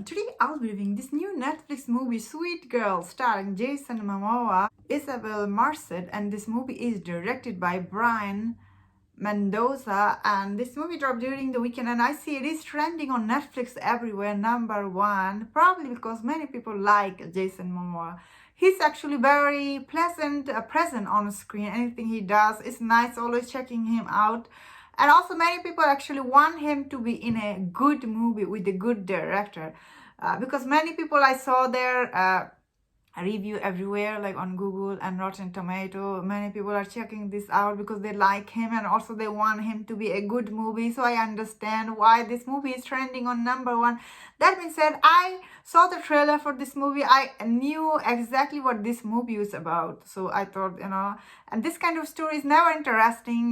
everyone, today I'll be reviewing this new Netflix movie Sweet Girl starring Jason Momoa, Isabel Marcet, and this movie is directed by Brian Mendoza, and this movie dropped during the weekend and I see it is trending on Netflix everywhere, #1, probably because many people like Jason Momoa. He's actually very pleasant, present on screen. Anything he does is nice, always checking him out. And also many people actually want him to be in a good movie with a good director. Because many people I saw their review everywhere, like on Google and Rotten Tomato. Many people are checking this out because they like him and also they want him to be a good movie. So I understand why this movie is trending on #1. That being said, I saw the trailer for this movie. I knew exactly what this movie was about. So I thought, and this kind of story is never interesting.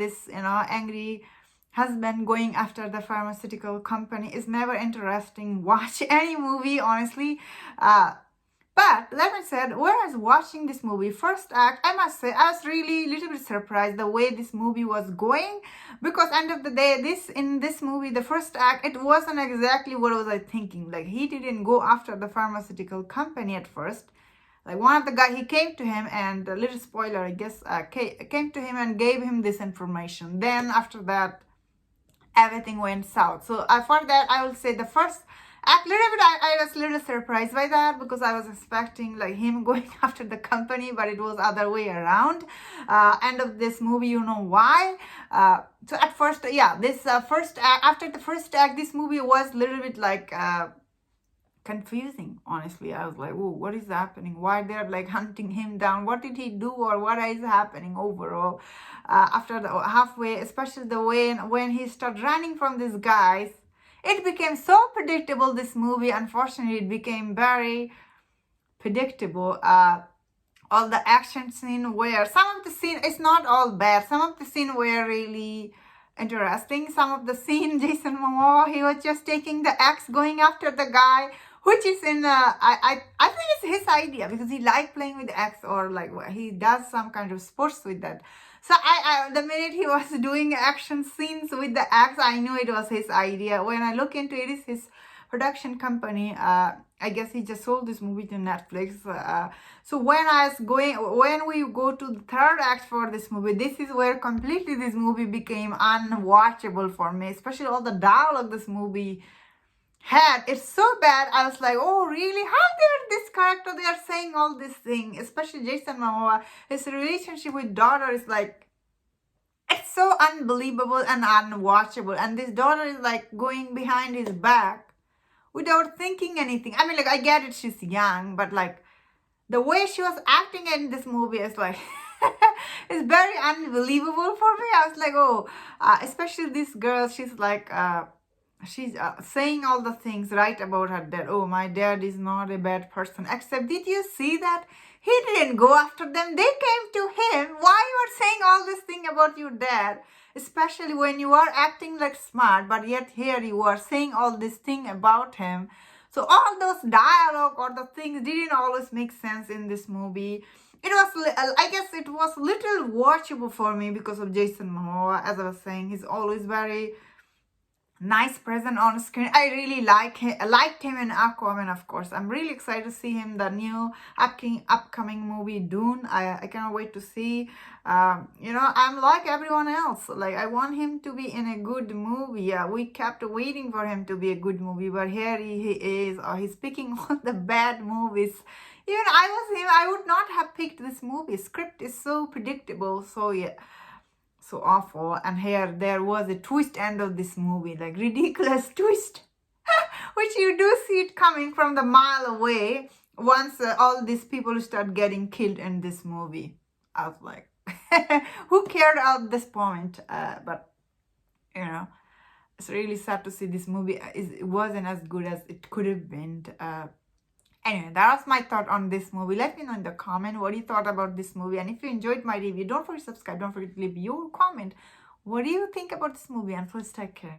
This, angry husband going after the pharmaceutical company is never interesting. Watch any movie, honestly. But like I said, when I was watching this movie, first act, I must say, I was really a little bit surprised the way this movie was going. Because end of the day, in this movie, the first act, it wasn't exactly what was I thinking. Like, he didn't go after the pharmaceutical company at first. Like, one of the guys, he came to him and, a little spoiler, I guess, came to him and gave him this information. Then after that, everything went south. So for that, I will say the first act, I was a little surprised by that because I was expecting like him going after the company, but it was other way around. End of this movie, you know why? So at first, this first act, after the first act, this movie was a little bit like confusing. Honestly, I was like, oh, what is happening? Why they're like hunting him down? What did he do, or what is happening overall? After the halfway, especially the way when he started running from these guys, it became so predictable, this movie. Unfortunately, it became very predictable. All the action scene where some of the scene, it's not all bad. Some of the scene were really interesting. Some of the scene, Jason Momoa, he was just taking the axe, going after the guy, which is in, I think it's his idea because he liked playing with axe, or like he does some kind of sports with that. So the minute he was doing action scenes with the axe, I knew it was his idea. When I look into it, it's his production company. I guess he just sold this movie to Netflix. So when we go to the third act for this movie, this is where completely this movie became unwatchable for me. Especially all the dialogue this movie had, it's so bad. I was like, oh really, how this character, they are saying all this thing, especially Jason Momoa. His relationship with daughter is like, it's so unbelievable and unwatchable, and this daughter is like going behind his back without thinking anything. I mean, like, I get it, she's young, but like the way she was acting in this movie is like it's very unbelievable for me. I was like, oh, especially this girl, she's like she's saying all the things right about her dad. Oh, my dad is not a bad person. Except, did you see that? He didn't go after them. They came to him. Why you are saying all this thing about your dad? Especially when you are acting like smart, but yet here you are saying all this thing about him. So all those dialogue or the things didn't always make sense in this movie. It was, I guess it was little watchable for me because of Jason Momoa. As I was saying, he's always very nice present on screen. I really liked him in Aquaman, of course. I'm really excited to see him, the new upcoming movie Dune. I cannot wait to see. I'm like everyone else. Like, I want him to be in a good movie. We kept waiting for him to be a good movie, but here he is. He's picking all the bad movies. Even I was him, I would not have picked this movie. Script is so predictable. So yeah, so awful. And here there was a twist end of this movie, like ridiculous twist which you do see it coming from the mile away once all these people start getting killed in this movie. I was like who cared at this point? But it's really sad to see this movie it wasn't as good as it could have been. Anyway, that was my thought on this movie. Let me know in the comment what you thought about this movie. And if you enjoyed my review, don't forget to subscribe. Don't forget to leave your comment. What do you think about this movie? And first, take care.